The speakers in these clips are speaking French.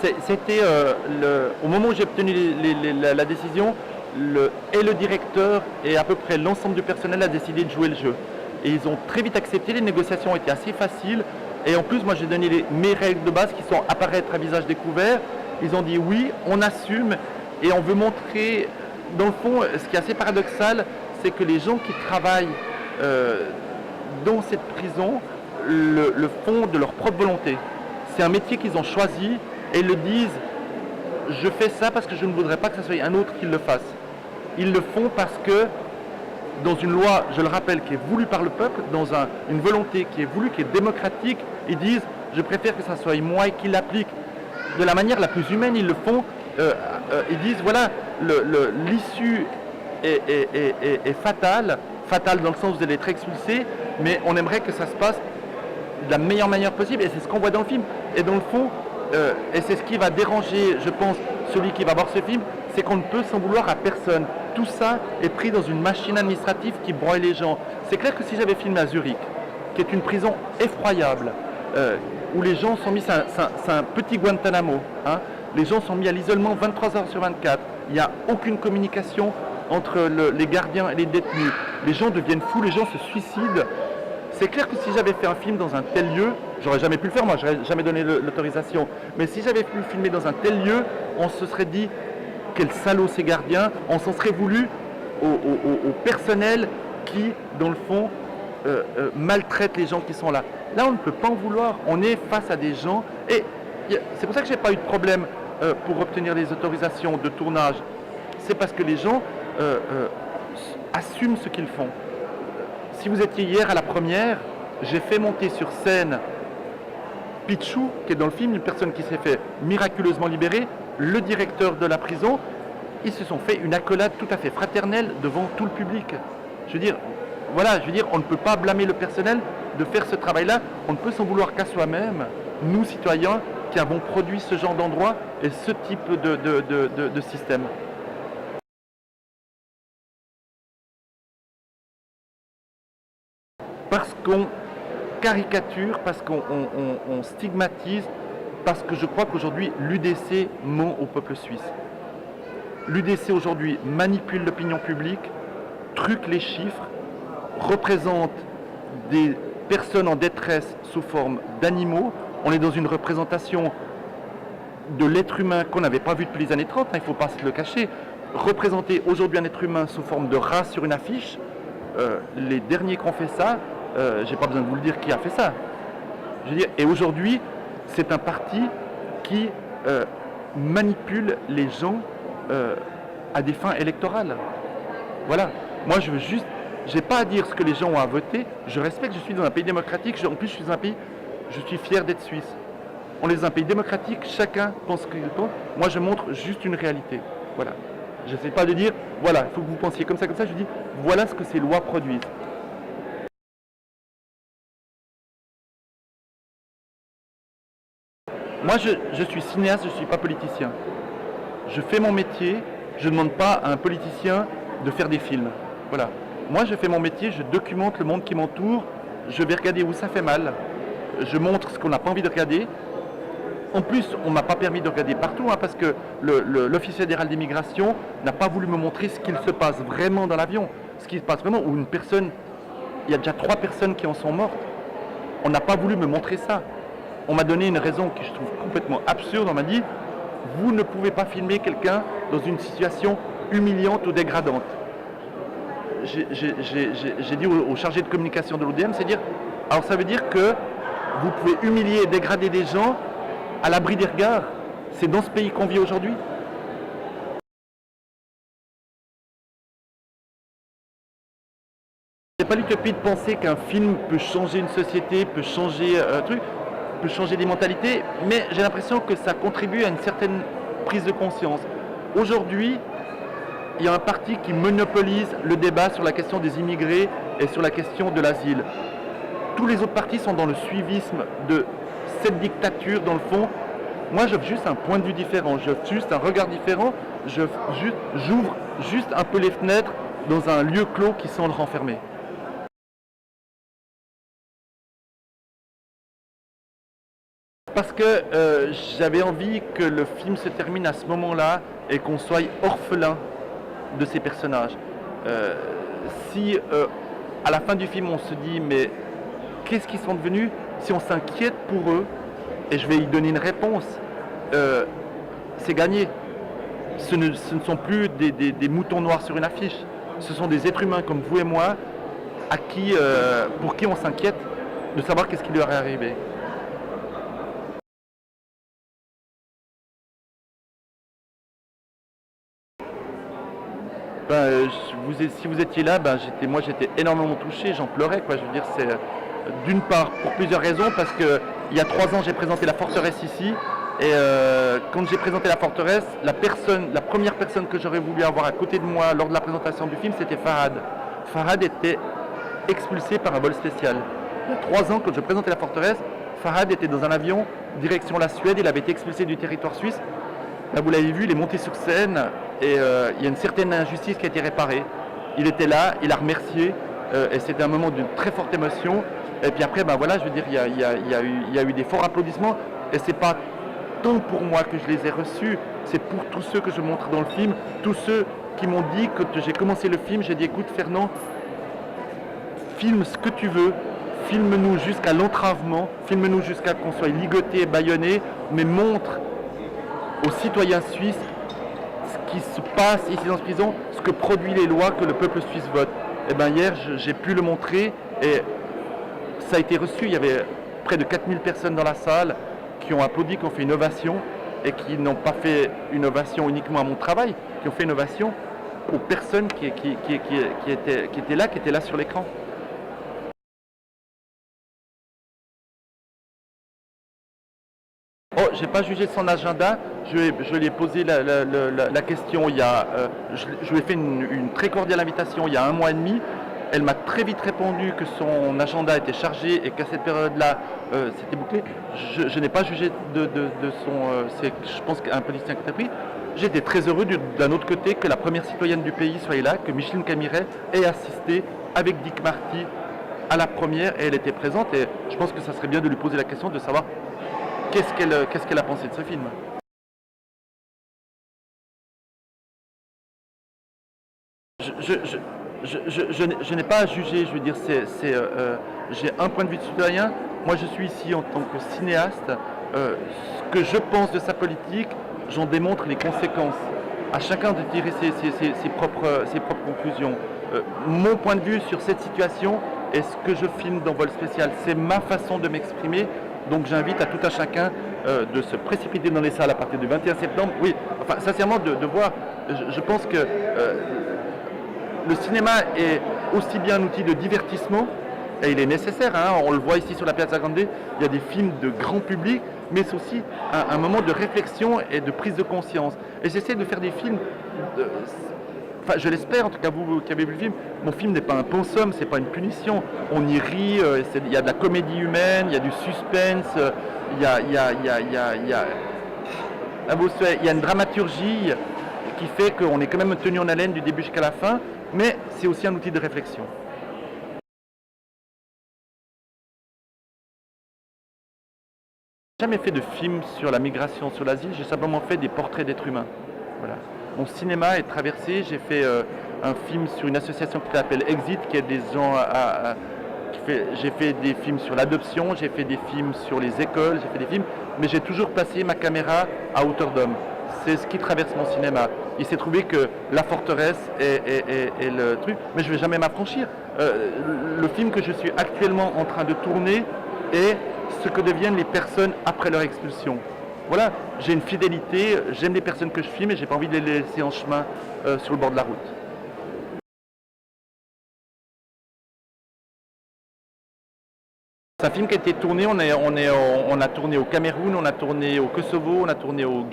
C'était au moment où j'ai obtenu la décision, le directeur et à peu près l'ensemble du personnel a décidé de jouer le jeu. Et ils ont très vite accepté, les négociations étaient assez faciles. Et en plus, moi j'ai donné mes règles de base qui sont apparaître à visage découvert. Ils ont dit oui, on assume et on veut montrer, dans le fond, ce qui est assez paradoxal, c'est que les gens qui travaillent dans cette prison le font de leur propre volonté. C'est un métier qu'ils ont choisi et ils le disent, je fais ça parce que je ne voudrais pas que ce soit un autre qui le fasse. Ils le font parce que dans une loi, je le rappelle, qui est voulue par le peuple, dans une volonté qui est voulue, qui est démocratique, ils disent, je préfère que ça soit moi qui l'applique. De la manière la plus humaine, ils le font. Ils disent, voilà, l'issue est fatale dans le sens où vous allez être expulsé, mais on aimerait que ça se passe de la meilleure manière possible, et c'est ce qu'on voit dans le film. Et dans le fond, et c'est ce qui va déranger, je pense, celui qui va voir ce film, c'est qu'on ne peut s'en vouloir à personne. Tout ça est pris dans une machine administrative qui broie les gens. C'est clair que si j'avais filmé à Zurich, qui est une prison effroyable, où les gens sont mis, c'est un petit Guantanamo, hein, les gens sont mis à l'isolement 23 heures sur 24, il n'y a aucune communication entre les gardiens et les détenus, les gens deviennent fous, les gens se suicident. C'est clair que si j'avais fait un film dans un tel lieu, j'aurais jamais pu le faire, moi, j'aurais jamais donné l'autorisation, mais si j'avais pu filmer dans un tel lieu, on se serait dit, quel salaud ces gardiens, on s'en serait voulu au personnel qui, dans le fond, maltraite les gens qui sont là. Là, on ne peut pas en vouloir, on est face à des gens, et c'est pour ça que je n'ai pas eu de problème pour obtenir les autorisations de tournage. C'est parce que les gens assument ce qu'ils font. Si vous étiez hier à la première, j'ai fait monter sur scène Pichou, qui est dans le film, une personne qui s'est fait miraculeusement libérer, le directeur de la prison. Ils se sont fait une accolade tout à fait fraternelle devant tout le public. Je veux dire, voilà, on ne peut pas blâmer le personnel de faire ce travail-là. On ne peut s'en vouloir qu'à soi-même, nous citoyens, qui avons produit ce genre d'endroit et ce type de système. Parce qu'on caricature, parce qu'on stigmatise, parce que je crois qu'aujourd'hui l'UDC ment au peuple suisse. L'UDC aujourd'hui manipule l'opinion publique, truque les chiffres, représente des personnes en détresse sous forme d'animaux. On est dans une représentation de l'être humain qu'on n'avait pas vu depuis les années 30, hein, il ne faut pas se le cacher. Représenter aujourd'hui un être humain sous forme de rat sur une affiche, les derniers qui ont fait ça, j'ai pas besoin de vous le dire qui a fait ça. Je veux dire, et aujourd'hui, c'est un parti qui manipule les gens à des fins électorales. Voilà. Moi, je veux juste, j'ai pas à dire ce que les gens ont à voter. Je respecte. Je suis dans un pays démocratique. En plus, je suis dans un pays. Je suis fier d'être suisse. On est dans un pays démocratique. Chacun pense ce qu'il pense. Moi, je montre juste une réalité. Voilà. Je n'essaie pas de dire, voilà, il faut que vous pensiez comme ça, comme ça. Je dis, voilà ce que ces lois produisent. Moi, je suis cinéaste, je ne suis pas politicien. Je fais mon métier, je ne demande pas à un politicien de faire des films. Voilà. Moi, je fais mon métier, je documente le monde qui m'entoure, je vais regarder où ça fait mal, je montre ce qu'on n'a pas envie de regarder. En plus, on ne m'a pas permis de regarder partout, hein, parce que l'Office fédéral d'immigration n'a pas voulu me montrer ce qu'il se passe vraiment dans l'avion. Ce qui se passe vraiment, où une personne, il y a déjà 3 personnes qui en sont mortes. On n'a pas voulu me montrer ça. On m'a donné une raison que je trouve complètement absurde. On m'a dit, vous ne pouvez pas filmer quelqu'un dans une situation humiliante ou dégradante. J'ai dit au chargé de communication de l'ODM, c'est dire, alors ça veut dire que vous pouvez humilier et dégrader des gens à l'abri des regards. C'est dans ce pays qu'on vit aujourd'hui. C'est pas l'utopie de penser qu'un film peut changer une société, peut changer peut changer des mentalités, mais j'ai l'impression que ça contribue à une certaine prise de conscience. Aujourd'hui, il y a un parti qui monopolise le débat sur la question des immigrés et sur la question de l'asile. Tous les autres partis sont dans le suivisme de cette dictature, dans le fond. Moi, j'offre juste un point de vue différent, j'offre juste un regard différent, j'ouvre juste un peu les fenêtres dans un lieu clos qui semble renfermé. parce que j'avais envie que le film se termine à ce moment-là et qu'on soit orphelin de ces personnages. Si à la fin du film on se dit mais qu'est-ce qu'ils sont devenus, si on s'inquiète pour eux, et je vais y donner une réponse, c'est gagné. Ce ne sont plus des moutons noirs sur une affiche, ce sont des êtres humains comme vous et moi pour qui on s'inquiète de savoir qu'est-ce qui leur est arrivé. Si vous étiez là, moi j'étais énormément touché, j'en pleurais, quoi. Je veux dire, c'est d'une part pour plusieurs raisons, parce que il y a 3 ans j'ai présenté La Forteresse ici, et quand j'ai présenté La Forteresse, la première personne que j'aurais voulu avoir à côté de moi lors de la présentation du film, c'était Farhad. Farhad était expulsé par un vol spécial. Il y a 3 ans, quand je présentais La Forteresse, Farhad était dans un avion direction la Suède, il avait été expulsé du territoire suisse. Là, vous l'avez vu, il est monté sur scène et il y a une certaine injustice qui a été réparée. Il était là, il a remercié et c'était un moment d'une très forte émotion. Et puis après, je veux dire, il y a eu des forts applaudissements et c'est pas tant pour moi que je les ai reçus, c'est pour tous ceux que je montre dans le film, tous ceux qui m'ont dit, quand j'ai commencé le film, j'ai dit écoute Fernand, filme ce que tu veux, filme-nous jusqu'à l'entravement, filme-nous jusqu'à qu'on soit ligoté et bâillonné, mais montre aux citoyens suisses ce qui se passe ici dans cette prison, ce que produisent les lois que le peuple suisse vote. Et hier, j'ai pu le montrer et ça a été reçu. Il y avait près de 4000 personnes dans la salle qui ont applaudi, qui ont fait une ovation et qui n'ont pas fait une ovation uniquement à mon travail, qui ont fait une ovation aux personnes qui étaient là sur l'écran. Oh, j'ai pas jugé son agenda. Je lui ai posé la question il y a. Je lui ai fait une très cordiale invitation il y a 1 mois et demi. Elle m'a très vite répondu que son agenda était chargé et qu'à cette période-là, c'était bouclé. Je n'ai pas jugé de son. Je pense qu'un politicien qui était pris. J'étais très heureux d'un autre côté que la première citoyenne du pays soit là, que Micheline Camiret ait assisté avec Dick Marty à la première et elle était présente. Et je pense que ça serait bien de lui poser la question de savoir qu'est-ce qu'elle a pensé de ce film. Je n'ai pas à juger, je veux dire, j'ai un point de vue de citoyen. Moi, je suis ici en tant que cinéaste. Ce que je pense de sa politique, j'en démontre les conséquences. À chacun de tirer ses propres conclusions. Mon point de vue sur cette situation et ce que je filme dans Vol Spécial, c'est ma façon de m'exprimer. Donc j'invite à tout un chacun de se précipiter dans les salles à partir du 21 septembre. Oui, enfin, sincèrement, de voir. Je pense que le cinéma est aussi bien un outil de divertissement, et il est nécessaire, hein, on le voit ici sur la Piazza Grande, il y a des films de grand public, mais c'est aussi un moment de réflexion et de prise de conscience. Et j'essaie de faire des films, je l'espère, en tout cas vous qui avez vu le film, mon film n'est pas un pensum, c'est pas une punition, on y rit, il y a de la comédie humaine, il y a du suspense, il y a une dramaturgie qui fait qu'on est quand même tenu en haleine du début jusqu'à la fin, mais c'est aussi un outil de réflexion. J'ai jamais fait de film sur la migration, sur l'asile, j'ai simplement fait des portraits d'êtres humains. Voilà. Mon cinéma est traversé, j'ai fait un film sur une association qui s'appelle Exit, qui aide des gens j'ai fait des films sur l'adoption, j'ai fait des films sur les écoles, j'ai fait des films, mais j'ai toujours placé ma caméra à hauteur d'homme. C'est ce qui traverse mon cinéma. Il s'est trouvé que La Forteresse est le truc, mais je ne vais jamais m'affranchir. Le film que je suis actuellement en train de tourner est ce que deviennent les personnes après leur expulsion. Voilà, j'ai une fidélité, j'aime les personnes que je filme et j'ai pas envie de les laisser en chemin sur le bord de la route. C'est un film qui a été tourné, on a tourné au Cameroun, on a tourné au Kosovo, on a tourné en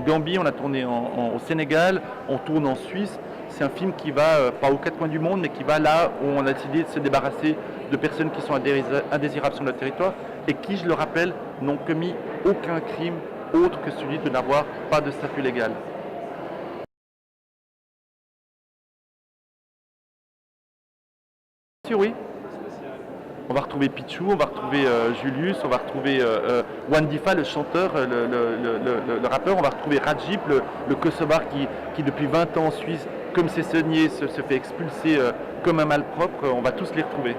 Gambie, on a tourné au Sénégal, on tourne en Suisse. C'est un film qui va, pas aux 4 coins du monde, mais qui va là où on a décidé de se débarrasser de personnes qui sont indésirables sur notre territoire et qui, je le rappelle, n'ont commis aucun crime autre que celui de n'avoir pas de statut légal. Oui, on va retrouver retrouver Pichou, on va retrouver Julius, on va retrouver Wandifa, le chanteur, le rappeur, on va retrouver Rajib, le Kosovar qui depuis 20 ans en Suisse, comme ses sauniers, se fait expulser comme un malpropre. On va tous les retrouver.